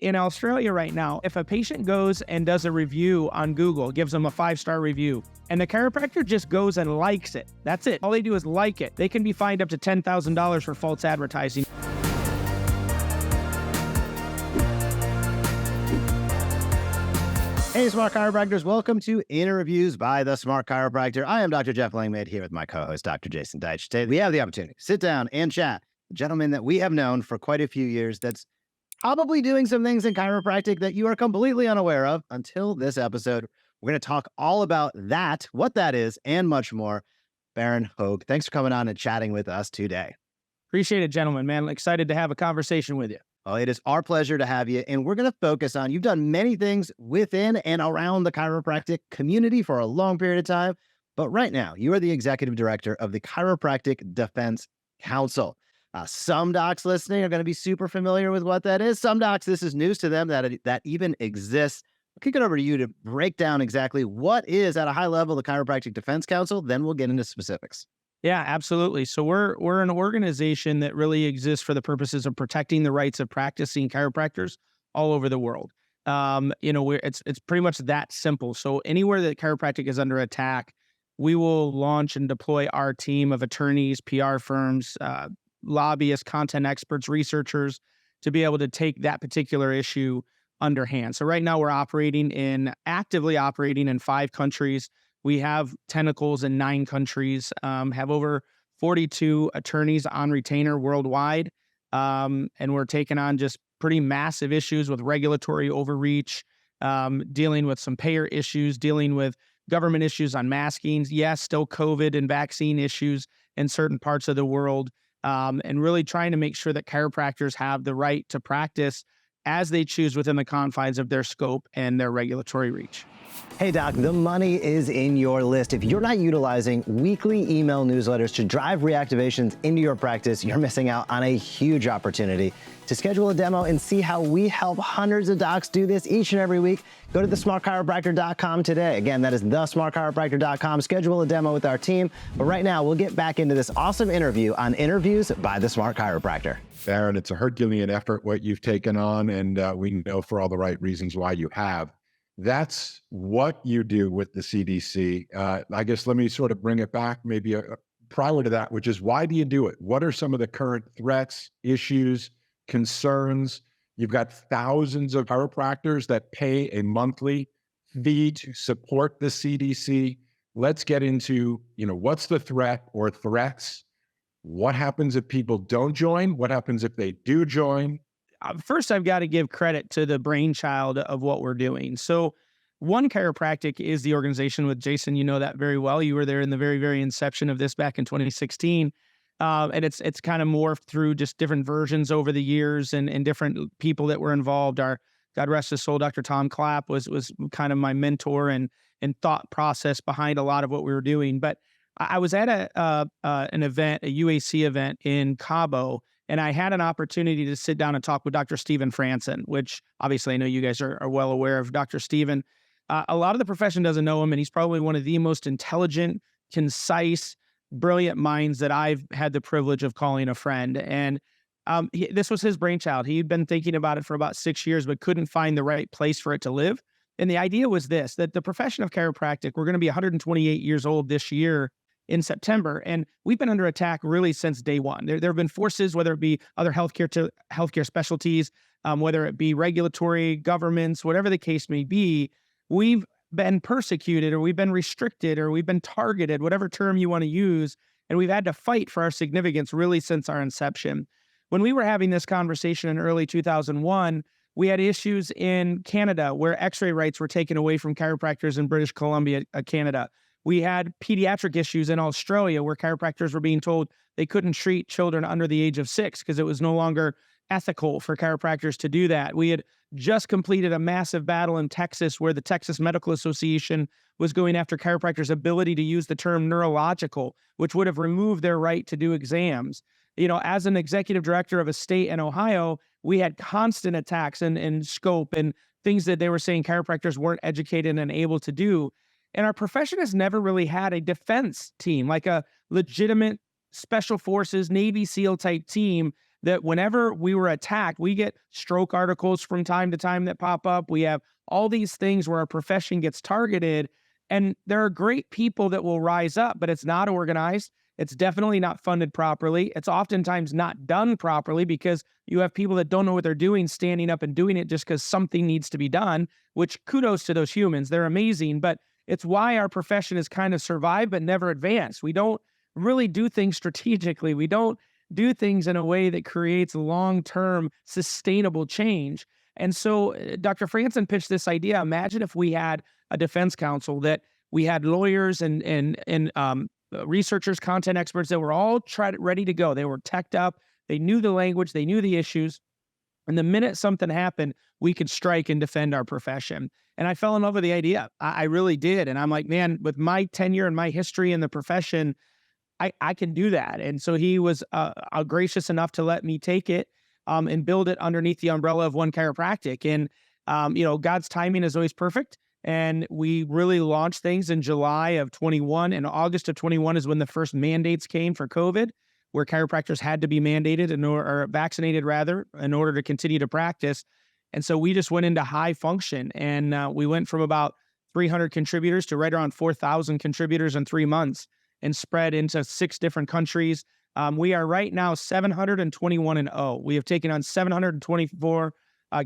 In Australia right now, if a patient goes and does a review on Google, gives them a 5-star review, and the chiropractor just goes and likes it, that's it. All they do is like it. They can be fined up to $10,000 for false advertising. Hey, Smart Chiropractors. Welcome to Interviews by the Smart Chiropractor. I am Dr. Jeff Langmaid here with my co-host, Dr. Jason Deitch. Today, we have the opportunity to sit down and chat with a gentleman that we have known for quite a few years that's probably doing some things in chiropractic that you are completely unaware of until this episode. We're going to talk all about that, what that is, and much more. Bharon Hoag, thanks for coming on and chatting with us today. Appreciate it, gentlemen, man. Excited to have a conversation with you. Well, it is our pleasure to have you. And we're going to focus on, you've done many things within and around the chiropractic community for a long period of time. But right now, you are the executive director of the Chiropractic Defense Council. Some docs listening are going to be super familiar with what that is. Some docs, this is news to them that even exists. I'll kick it over to you to break down exactly what is, at a high level, the Chiropractic Defense Council. Then we'll get into specifics. Yeah, absolutely. So we're an organization that really exists for the purposes of protecting the rights of practicing chiropractors all over the world. It's pretty much that simple. So anywhere that chiropractic is under attack, we will launch and deploy our team of attorneys, PR firms, lobbyists, content experts, researchers to be able to take that particular issue underhand. So right now we're actively operating in 5 countries. We have tentacles in 9 countries, have over 42 attorneys on retainer worldwide. And we're taking on just pretty massive issues with regulatory overreach, dealing with some payer issues, dealing with government issues on masking. Yes, still COVID and vaccine issues in certain parts of the world. And really trying to make sure that chiropractors have the right to practice as they choose within the confines of their scope and their regulatory reach. Hey, Doc, the money is in your list. If you're not utilizing weekly email newsletters to drive reactivations into your practice, you're missing out on a huge opportunity. To schedule a demo and see how we help hundreds of docs do this each and every week, go to thesmartchiropractor.com today. Again, that is thesmartchiropractor.com. Schedule a demo with our team. But right now, we'll get back into this awesome interview on Interviews by the Smart Chiropractor. Bharon, it's a Herculean effort, what you've taken on, and we know for all the right reasons why you have. That's what you do with the CDC. I guess let me sort of bring it back maybe prior to that, which is, why do you do it? What are some of the current threats, issues, concerns? You've got thousands of chiropractors that pay a monthly fee to support the CDC. Let's get into, what's the threat or threats? What happens if people don't join? What happens if they do join? First, I've got to give credit to the brainchild of what we're doing. So One Chiropractic is the organization with Jason. You know that very well. You were there in the very, very inception of this back in 2016. And it's kind of morphed through just different versions over the years and different people that were involved. Our, God rest his soul, Dr. Tom Clapp was kind of my mentor and thought process behind a lot of what we were doing. But I was at an event, a UAC event in Cabo, and I had an opportunity to sit down and talk with Dr. Stephen Franson, which obviously I know you guys are well aware of Dr. Stephen. A lot of the profession doesn't know him, and he's probably one of the most intelligent, concise, brilliant minds that I've had the privilege of calling a friend. And this was his brainchild. He'd been thinking about it for about 6 years, but couldn't find the right place for it to live. And the idea was this, that the profession of chiropractic, we're going to be 128 years old this year in September. And we've been under attack really since day one. There have been forces, whether it be other healthcare specialties, whether it be regulatory, governments, whatever the case may be, we've been persecuted or we've been restricted or we've been targeted, whatever term you want to use. And we've had to fight for our significance really since our inception. When we were having this conversation in early 2001, we had issues in Canada where x-ray rights were taken away from chiropractors in British Columbia, Canada. We had pediatric issues in Australia where chiropractors were being told they couldn't treat children under the age of 6 because it was no longer ethical for chiropractors to do that. We had just completed a massive battle in Texas where the Texas Medical Association was going after chiropractors' ability to use the term neurological, which would have removed their right to do exams. As an executive director of a state in Ohio, we had constant attacks and scope and things that they were saying chiropractors weren't educated and able to do. And our profession has never really had a defense team, like a legitimate special forces, Navy SEAL type team that whenever we were attacked, we get stroke articles from time to time that pop up. We have all these things where our profession gets targeted. And there are great people that will rise up, but it's not organized. It's definitely not funded properly. It's oftentimes not done properly because you have people that don't know what they're doing standing up and doing it just because something needs to be done, which kudos to those humans. They're amazing, but it's why our profession has kind of survived but never advanced. We don't really do things strategically. We don't do things in a way that creates long-term sustainable change. And so Dr. Franson pitched this idea. Imagine if we had a defense council that we had lawyers and researchers, content experts that were all ready to go. They were teched up. They knew the language. They knew the issues. And the minute something happened, we could strike and defend our profession. And I fell in love with the idea. I really did. And I'm like, man, with my tenure and my history in the profession, I can do that. And so he was gracious enough to let me take it and build it underneath the umbrella of One Chiropractic. And, God's timing is always perfect. And we really launched things in July of 21. And August of 21 is when the first mandates came for COVID, where chiropractors had to be mandated or vaccinated rather, in order to continue to practice. And so we just went into high function, and we went from about 300 contributors to right around 4,000 contributors in 3 months and spread into 6 different countries. We are right now 721-0. We have taken on 724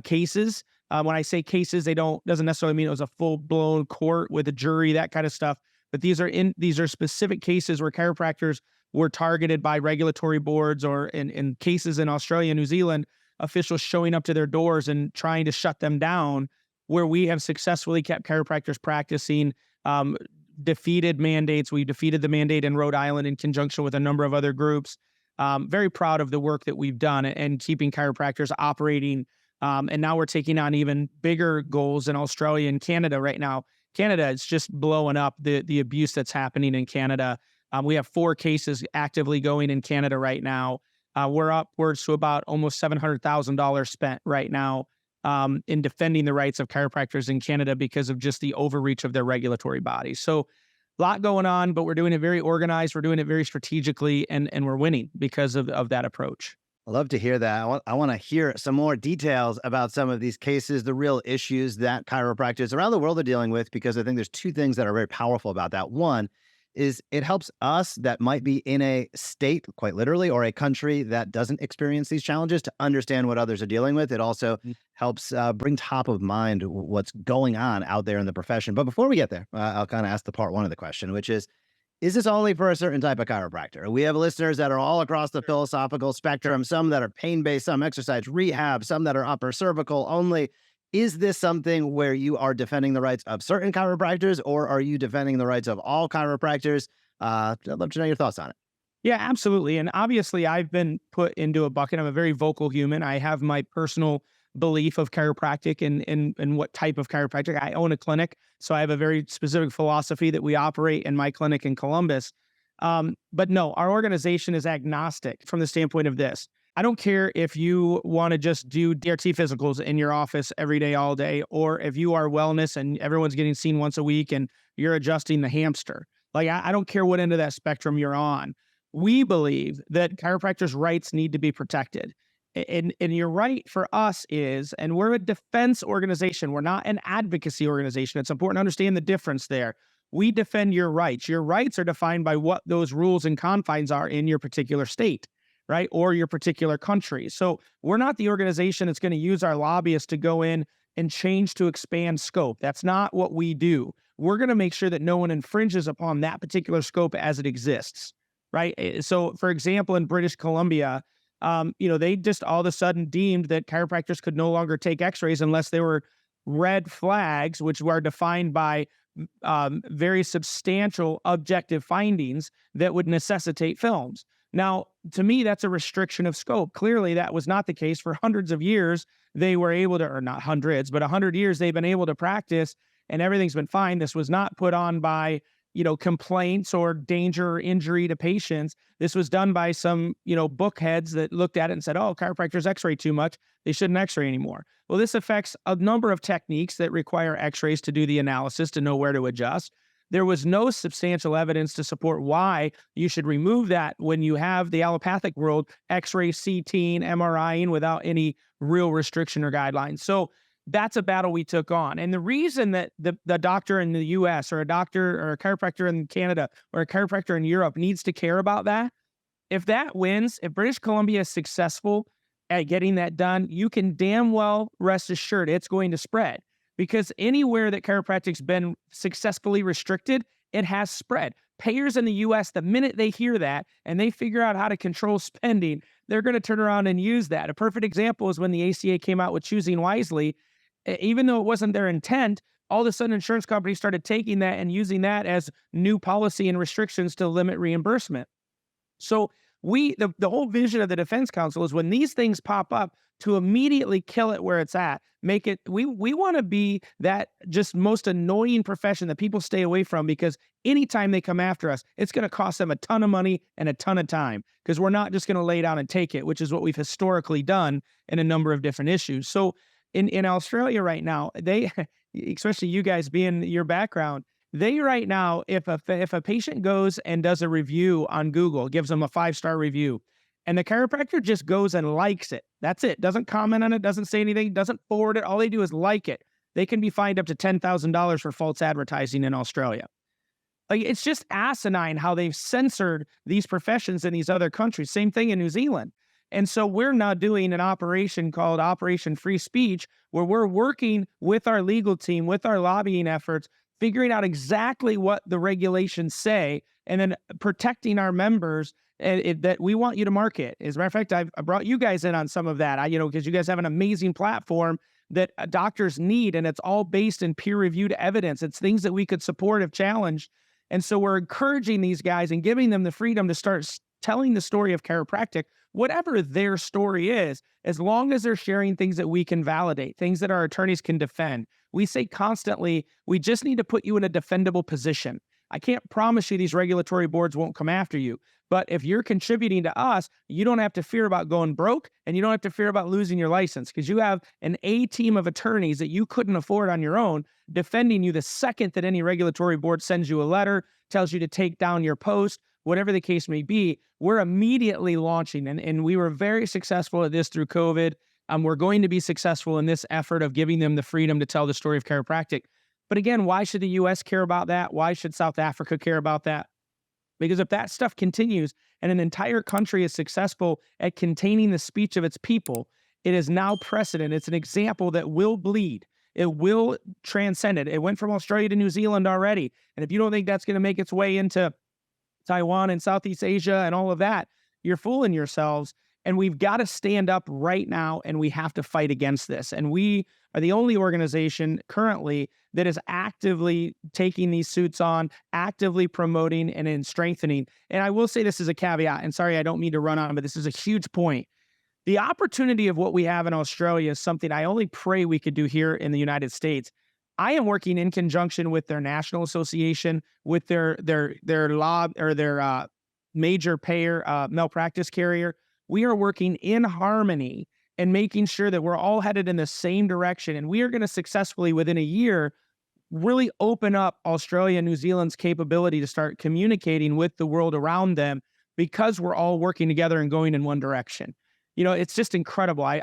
cases. When I say cases, doesn't necessarily mean it was a full-blown court with a jury, that kind of stuff. But these are specific cases where chiropractors were targeted by regulatory boards, or in cases in Australia and New Zealand, officials showing up to their doors and trying to shut them down, where we have successfully kept chiropractors practicing, defeated mandates. We defeated the mandate in Rhode Island in conjunction with a number of other groups. Very proud of the work that we've done and keeping chiropractors operating. And now we're taking on even bigger goals in Australia and Canada right now. Canada is just blowing up, the abuse that's happening in Canada. We have 4 cases actively going in Canada right now. We're upwards to about almost $700,000 spent right now in defending the rights of chiropractors in Canada because of just the overreach of their regulatory bodies. So a lot going on, but we're doing it very organized. We're doing it very strategically, and we're winning because of that approach. I love to hear that. I want to hear some more details about some of these cases, the real issues that chiropractors around the world are dealing with, because I think there's 2 things that are very powerful about that. One is it helps us that might be in a state, quite literally, or a country that doesn't experience these challenges to understand what others are dealing with. It also helps bring top of mind what's going on out there in the profession. But before we get there, I'll kind of ask the part 1 of the question, which is this only for a certain type of chiropractor? We have listeners that are all across the philosophical spectrum, some that are pain-based, some exercise rehab, some that are upper cervical only. Is this something where you are defending the rights of certain chiropractors, or are you defending the rights of all chiropractors? I'd love to know your thoughts on it. Yeah, absolutely. And obviously, I've been put into a bucket. I'm a very vocal human. I have my personal belief of chiropractic and what type of chiropractic. I own a clinic, so I have a very specific philosophy that we operate in my clinic in Columbus. But no, our organization is agnostic from the standpoint of this. I don't care if you want to just do DRT physicals in your office every day, all day, or if you are wellness and everyone's getting seen once a week and you're adjusting the hamster. Like, I don't care what end of that spectrum you're on. We believe that chiropractors' rights need to be protected. And your right for us is, and we're a defense organization. We're not an advocacy organization. It's important to understand the difference there. We defend your rights. Your rights are defined by what those rules and confines are in your particular state, right? Or your particular country. So we're not the organization that's going to use our lobbyists to go in and change to expand scope. That's not what we do. We're going to make sure that no one infringes upon that particular scope as it exists, right? So for example, in British Columbia, they just all of a sudden deemed that chiropractors could no longer take x-rays unless they were red flags, which were defined by very substantial objective findings that would necessitate films. Now, to me, that's a restriction of scope. Clearly, that was not the case. For hundreds of years, they were able to, or not hundreds, but 100 years, they've been able to practice, and everything's been fine. This was not put on by, complaints or danger or injury to patients. This was done by some, bookheads that looked at it and said, oh, chiropractors x-ray too much. They shouldn't x-ray anymore. Well, this affects a number of techniques that require x-rays to do the analysis, to know where to adjust. There was no substantial evidence to support why you should remove that when you have the allopathic world X-ray, CT, MRI without any real restriction or guidelines. So that's a battle we took on. And the reason that the doctor in the US or a doctor or a chiropractor in Canada or a chiropractor in Europe needs to care about that, if that wins, if British Columbia is successful at getting that done, you can damn well rest assured it's going to spread, because anywhere that chiropractic's been successfully restricted, it has spread. Payers in the US, the minute they hear that and they figure out how to control spending, they're going to turn around and use that. A perfect example is when the ACA came out with Choosing Wisely. Even though it wasn't their intent, all of a sudden insurance companies started taking that and using that as new policy and restrictions to limit reimbursement. So the whole vision of the Defense Council is when these things pop up, to immediately kill it where it's at. Make it, we want to be that just most annoying profession that people stay away from, because anytime they come after us, it's going to cost them a ton of money and a ton of time, because we're not just going to lay down and take it, which is what we've historically done in a number of different issues. So in Australia right now, they, especially you guys being your background, they right now, if a patient goes and does a review on Google, gives them a 5-star review, and the chiropractor just goes and likes it, that's it, doesn't comment on it, doesn't say anything, doesn't forward it, all they do is like it, they can be fined up to $10,000 for false advertising in Australia. Like, it's just asinine how they've censored these professions in these other countries. Same thing in New Zealand. And so we're now doing an operation called Operation Free Speech, where we're working with our legal team, with our lobbying efforts, figuring out exactly what the regulations say, and then protecting our members that we want you to market. As a matter of fact, I brought you guys in on some of that, because you guys have an amazing platform that doctors need, and it's all based in peer-reviewed evidence. It's things that we could support if challenged. And so we're encouraging these guys and giving them the freedom to start telling the story of chiropractic, whatever their story is, as long as they're sharing things that we can validate, things that our attorneys can defend. We say constantly, we just need to put you in a defendable position. I can't promise you these regulatory boards won't come after you, but if you're contributing to us, you don't have to fear about going broke, and you don't have to fear about losing your license, because you have an A team of attorneys that you couldn't afford on your own defending you the second that any regulatory board sends you a letter, tells you to take down your post, whatever the case may be. We're immediately launching, and we were very successful at this through COVID. We're going to be successful in this effort of giving them the freedom to tell the story of chiropractic. But again, why should the US care about that? Why should South Africa care about that? Because if that stuff continues and an entire country is successful at containing the speech of its people, it is now precedent. It's an example that will bleed. It will transcend it. It went from Australia to New Zealand already. And if you don't think that's going to make its way into Taiwan and Southeast Asia and all of that, you're fooling yourselves. And we've got to stand up right now, and we have to fight against this. And we are the only organization currently that is actively taking these suits on, actively promoting and in strengthening. And I will say this as a caveat, and sorry, I don't mean to run on, but this is a huge point. The opportunity of what we have in Australia is something I only pray we could do here in the United States. I am working in conjunction with their national association, with their law or their major payer malpractice carrier. We are working in harmony and making sure that we're all headed in the same direction. And we are going to successfully, within a year, really open up Australia and New Zealand's capability to start communicating with the world around them, because we're all working together and going in one direction. It's just incredible. I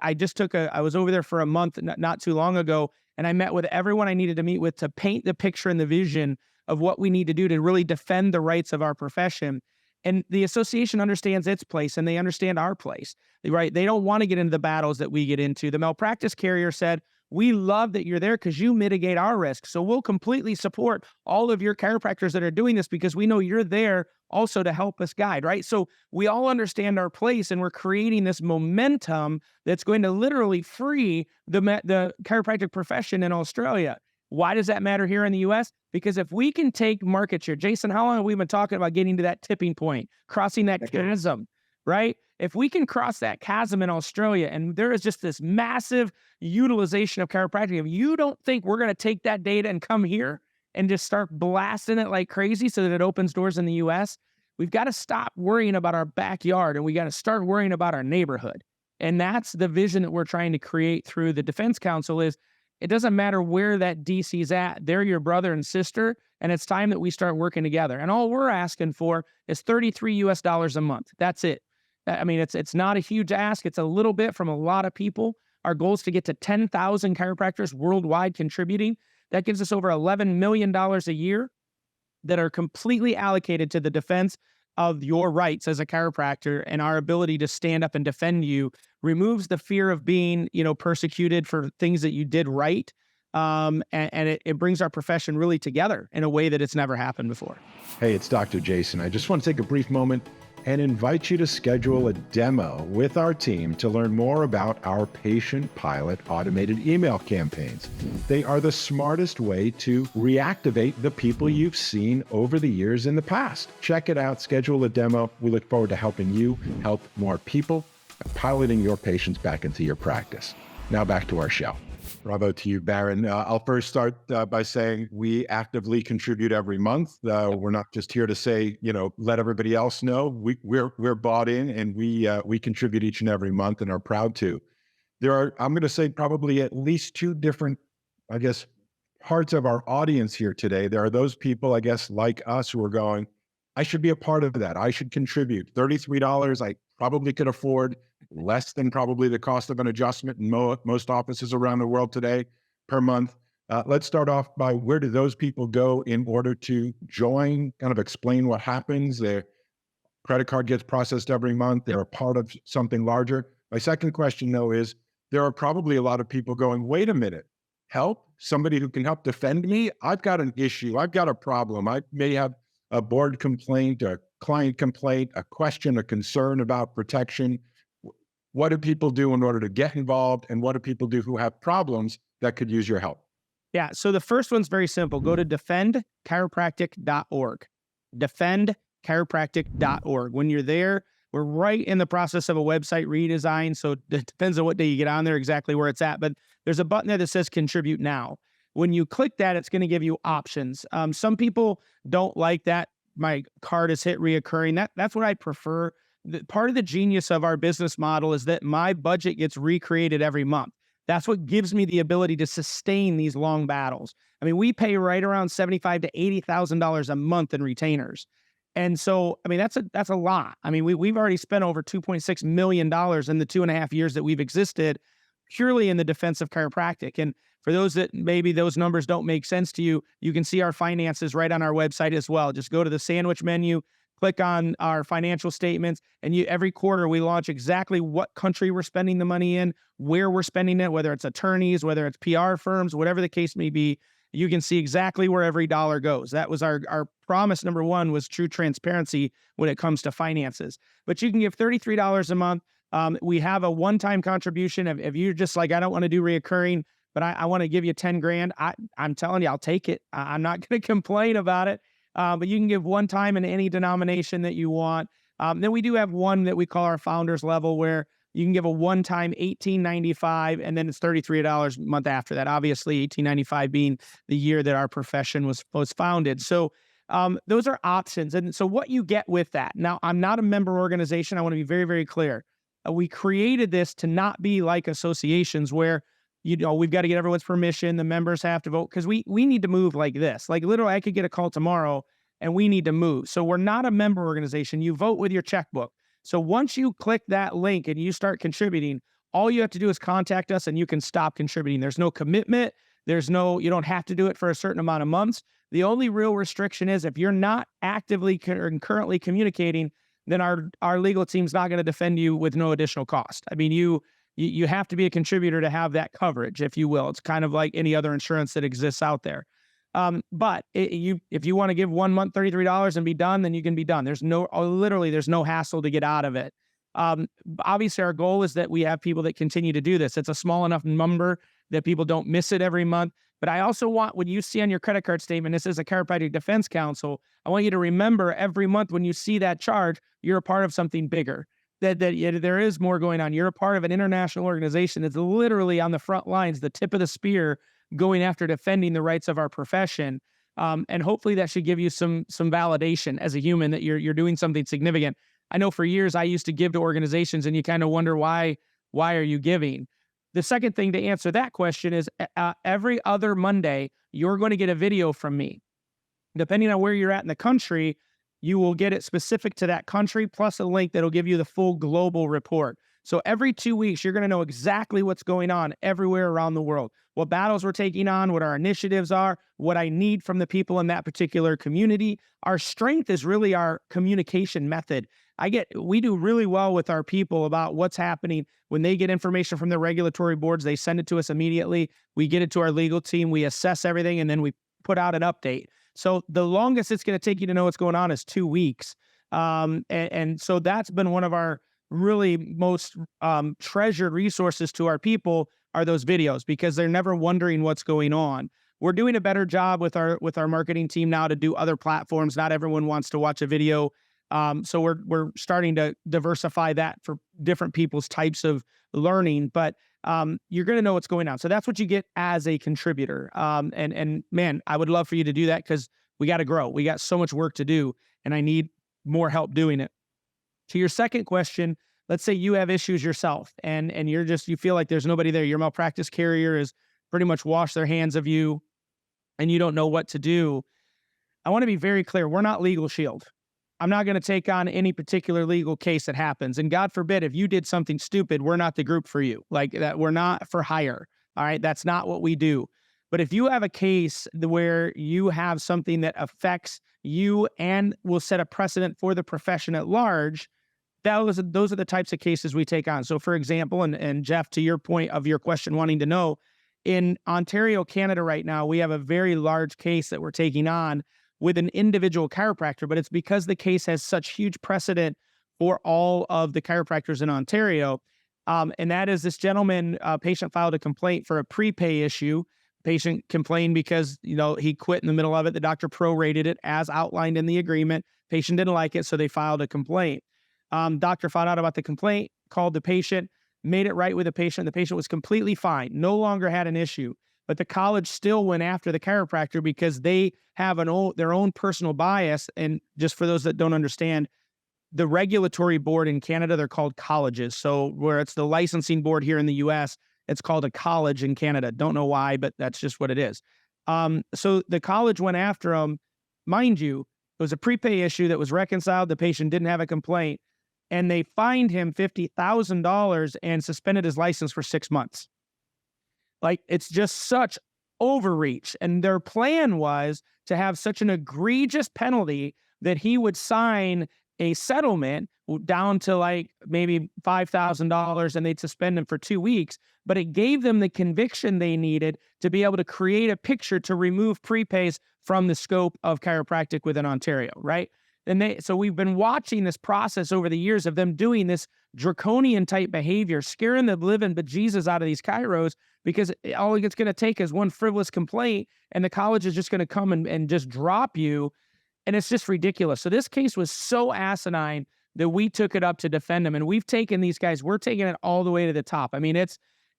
was over there for a month not too long ago, and I met with everyone I needed to meet with to paint the picture and the vision of what we need to do to really defend the rights of our profession. And the association understands its place, and they understand our place, right? They don't want to get into the battles that we get into. The malpractice carrier said, we love that you're there because you mitigate our risk. So we'll completely support all of your chiropractors that are doing this, because we know you're there also to help us guide, right? So we all understand our place, and we're creating this momentum that's going to literally free the chiropractic profession in Australia. Why does that matter here in the US? Because if we can take market share, Jason, how long have we been talking about getting to that tipping point, crossing that chasm, right? If we can cross that chasm in Australia, and there is just this massive utilization of chiropractic, if you don't think we're going to take that data and come here and just start blasting it like crazy so that it opens doors in the US, we've got to stop worrying about our backyard, and we got to start worrying about our neighborhood. And that's the vision that we're trying to create through the Defense Council. Is it doesn't matter where that DC's at. They're your brother and sister, and it's time that we start working together. And all we're asking for is $33 a month. That's it. I mean, it's not a huge ask. It's a little bit from a lot of people. Our goal is to get to 10,000 chiropractors worldwide contributing. That gives us over $11 million a year that are completely allocated to the defense of your rights as a chiropractor, and our ability to stand up and defend you removes the fear of being, persecuted for things that you did right. And it brings our profession really together in a way that it's never happened before. Hey, it's Dr. Jason. I just want to take a brief moment and invite you to schedule a demo with our team to learn more about our patient pilot automated email campaigns. They are the smartest way to reactivate the people you've seen over the years in the past. Check it out, schedule a demo. We look forward to helping you help more people and piloting your patients back into your practice. Now back to our show. Bravo to you, Bharon. I'll first start by saying we actively contribute every month. We're not just here to say, let everybody else know. We're bought in, and we contribute each and every month and are proud to. There are, I'm going to say, probably at least two different, parts of our audience here today. There are those people, like us, who are going, I should be a part of that. I should contribute. $33, I probably could afford less than probably the cost of an adjustment in most offices around the world today per month. Let's start off by, where do those people go in order to join, kind of explain what happens? Their credit card gets processed every month. They're a part of something larger. My second question, though, is there are probably a lot of people going, wait a minute, help? Somebody who can help defend me? I've got an issue. I've got a problem. I may have a board complaint, a client complaint, a question, a concern about protection. What do people do in order to get involved? And what do people do who have problems that could use your help? Yeah. So the first one's very simple. Go to defendchiropractic.org. Defendchiropractic.org. When you're there, we're right in the process of a website redesign. So it depends on what day you get on there, exactly where it's at. But there's a button there that says contribute now. When you click that, it's going to give you options. Some people don't like that. My card is hit reoccurring. That's what I prefer. Part of the genius of our business model is that my budget gets recreated every month. That's what gives me the ability to sustain these long battles. I mean, we pay right around $75,000 to $80,000 a month in retainers. And so, that's a lot. I mean, we've already spent over $2.6 million in the 2.5 years that we've existed purely in the defense of chiropractic. And for those that maybe those numbers don't make sense to you, you can see our finances right on our website as well. Just go to the sandwich menu, click on our financial statements, and every quarter we launch exactly what country we're spending the money in, where we're spending it, whether it's attorneys, whether it's PR firms, whatever the case may be. You can see exactly where every dollar goes. That was our promise. Number one was true transparency when it comes to finances. But you can give $33 a month. We have a one-time contribution. If you're just like, I don't want to do reoccurring, but I want to give you 10 grand, I'm telling you, I'll take it. I'm not going to complain about it. But you can give one time in any denomination that you want. Then we do have one that we call our founders level, where you can give a one-time $18.95, and then it's $33 a month after that. Obviously, $18.95 being the year that our profession was founded. So those are options. And so what you get with that. Now, I'm not a member organization. I want to be very, very clear. We created this to not be like associations where we've got to get everyone's permission. The members have to vote, because we need to move like this. Like literally, I could get a call tomorrow and we need to move. So we're not a member organization. You vote with your checkbook. So once you click that link and you start contributing, all you have to do is contact us and you can stop contributing. There's no commitment. You don't have to do it for a certain amount of months. The only real restriction is if you're not actively currently communicating, then our legal team's not going to defend you with no additional cost. I mean, you have to be a contributor to have that coverage, if you will. It's kind of like any other insurance that exists out there. But if you want to give 1 month $33 and be done, then you can be done. There's no hassle to get out of it. Obviously, our goal is that we have people that continue to do this. It's a small enough number that people don't miss it every month. But I also want, when you see on your credit card statement, this is a Chiropractic Defense Council, I want you to remember every month when you see that charge, you're a part of something bigger. That there is more going on. You're a part of an international organization that's literally on the front lines, the tip of the spear, going after defending the rights of our profession. And hopefully that should give you some validation as a human that you're doing something significant. I know for years I used to give to organizations, and you kind of wonder why are you giving? The second thing to answer that question is every other Monday, you're going to get a video from me Depending on where you're at in the country, you will get it specific to that country, plus a link that'll give you the full global report. So every 2 weeks, you're going to know exactly what's going on everywhere around the world, what battles we're taking on, what our initiatives are, what I need from the people in that particular community. Our strength is really our communication method. We do really well with our people about what's happening. When they get information from the regulatory boards, they send it to us immediately. We get it to our legal team, we assess everything, and then we put out an update. So the longest it's going to take you to know what's going on is 2 weeks. And so that's been one of our really most treasured resources to our people are those videos, because they're never wondering what's going on. We're doing a better job with our marketing team now to do other platforms. Not everyone wants to watch a video. So we're starting to diversify that for different people's types of learning, but you're going to know what's going on. So that's what you get as a contributor. And man, I would love for you to do that, because we got to grow. We got so much work to do, and I need more help doing it. To your second question, let's say you have issues yourself and you feel like there's nobody there. Your malpractice carrier has pretty much washed their hands of you and you don't know what to do. I want to be very clear. We're not Legal Shield. I'm not going to take on any particular legal case that happens. And God forbid, if you did something stupid, we're not the group for you. Like that, we're not for hire. All right. That's not what we do. But if you have a case where you have something that affects you and will set a precedent for the profession at large, those are the types of cases we take on. So for example, and Jeff, to your point of your question, wanting to know, in Ontario, Canada right now, we have a very large case that we're taking on with an individual chiropractor, but it's because the case has such huge precedent for all of the chiropractors in Ontario. And that is this gentleman, patient filed a complaint for a prepay issue. Patient complained because, he quit in the middle of it. The doctor prorated it as outlined in the agreement. Patient didn't like it, so they filed a complaint. Doctor found out about the complaint, called the patient, made it right with the patient. The patient was completely fine, no longer had an issue. But the college still went after the chiropractor because they have their own personal bias. And just for those that don't understand, the regulatory board in Canada, they're called colleges. So where it's the licensing board here in the US, it's called a college in Canada. Don't know why, but that's just what it is. So the college went after them. Mind you, it was a prepay issue that was reconciled. The patient didn't have a complaint. And they fined him $50,000 and suspended his license for 6 months. Like, it's just such overreach. And their plan was to have such an egregious penalty that he would sign a settlement down to like maybe $5,000 and they'd suspend him for 2 weeks. But it gave them the conviction they needed to be able to create a picture to remove prepays from the scope of chiropractic within Ontario, right? So we've been watching this process over the years of them doing this draconian type behavior, scaring the living bejesus out of these chiros, because all it's going to take is one frivolous complaint and the college is just going to come and just drop you. And it's just ridiculous. So this case was so asinine that we took it up to defend them. And we've taken these guys, we're taking it all the way to the top. I mean,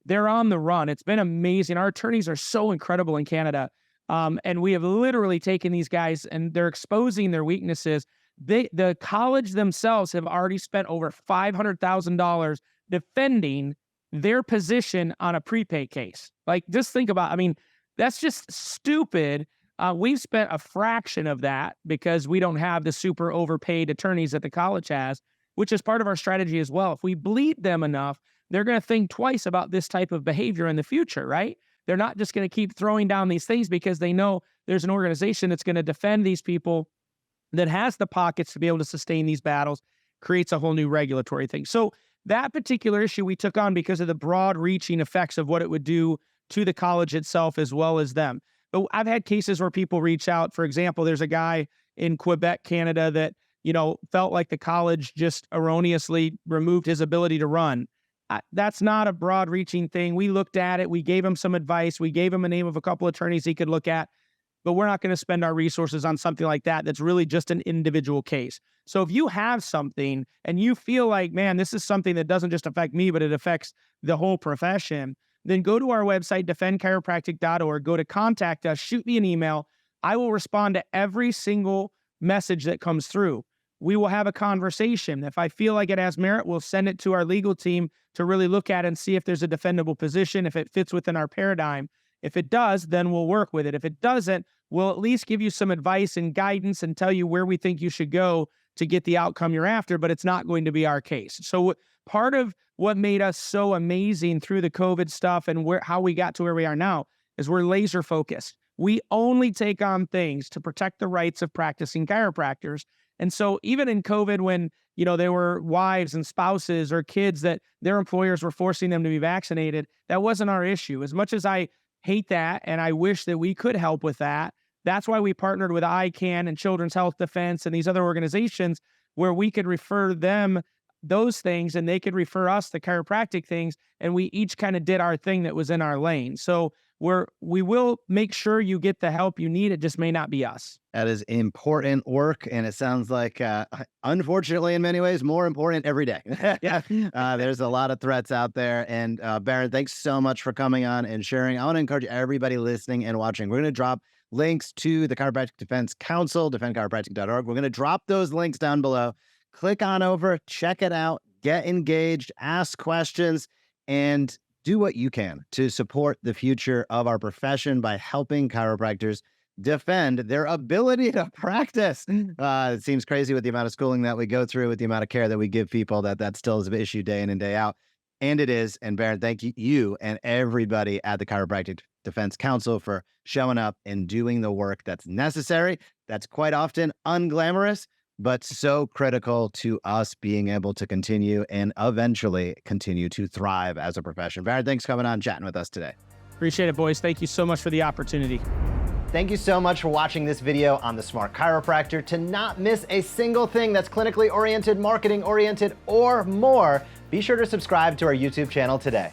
they're on the run. It's been amazing. Our attorneys are so incredible in Canada. And we have literally taken these guys and they're exposing their weaknesses. The college themselves have already spent over $500,000 defending their position on a prepay case. Like, just think about, that's just stupid. We've spent a fraction of that because we don't have the super overpaid attorneys that the college has, which is part of our strategy as well. If we bleed them enough, they're going to think twice about this type of behavior in the future, right? They're not just going to keep throwing down these things because they know there's an organization that's going to defend these people, that has the pockets to be able to sustain these battles, creates a whole new regulatory thing. So that particular issue we took on because of the broad reaching effects of what it would do to the college itself as well as them. But I've had cases where people reach out. For example, there's a guy in Quebec, Canada that, felt like the college just erroneously removed his ability to run. That's not a broad reaching thing. We looked at it. We gave him some advice. We gave him a name of a couple attorneys he could look at. But we're not going to spend our resources on something like that that's really just an individual case. So if you have something and you feel like, man, this is something that doesn't just affect me, but it affects the whole profession, then go to our website, defendchiropractic.org, go to contact us, shoot me an email. I will respond to every single message that comes through. We will have a conversation. If I feel like it has merit, we'll send it to our legal team to really look at and see if there's a defendable position, if it fits within our paradigm. If it does, then we'll work with it. If it doesn't, we'll at least give you some advice and guidance and tell you where we think you should go to get the outcome you're after, but it's not going to be our case. So part of what made us so amazing through the COVID stuff and how we got to where we are now is we're laser focused. We only take on things to protect the rights of practicing chiropractors. And so even in COVID, when, there were wives and spouses or kids that their employers were forcing them to be vaccinated, that wasn't our issue. As much as I hate that and I wish that we could help with that, that's why we partnered with ICANN and Children's Health Defense and these other organizations where we could refer them those things and they could refer us the chiropractic things, and we each kind of did our thing that was in our lane. So we will make sure you get the help you need. It just may not be us. That is important work, and it sounds like, unfortunately, in many ways, more important every day. Yeah. There's a lot of threats out there, and Bharon, thanks so much for coming on and sharing. I want to encourage everybody listening and watching. We're going to drop links to the Chiropractic Defense Council, defendchiropractic.org. We're going to drop those links down below. Click on over, check it out, get engaged, ask questions, and do what you can to support the future of our profession by helping chiropractors defend their ability to practice. It seems crazy with the amount of schooling that we go through, with the amount of care that we give people, that still is an issue day in and day out. And it is. And Bharon, thank you and everybody at the Chiropractic Defense Council for showing up and doing the work that's necessary. That's quite often unglamorous, but so critical to us being able to continue and eventually continue to thrive as a profession. Bharon, thanks for coming on and chatting with us today. Appreciate it, boys. Thank you so much for the opportunity. Thank you so much for watching this video on The Smart Chiropractor. To not miss a single thing that's clinically oriented, marketing oriented, or more, be sure to subscribe to our YouTube channel today.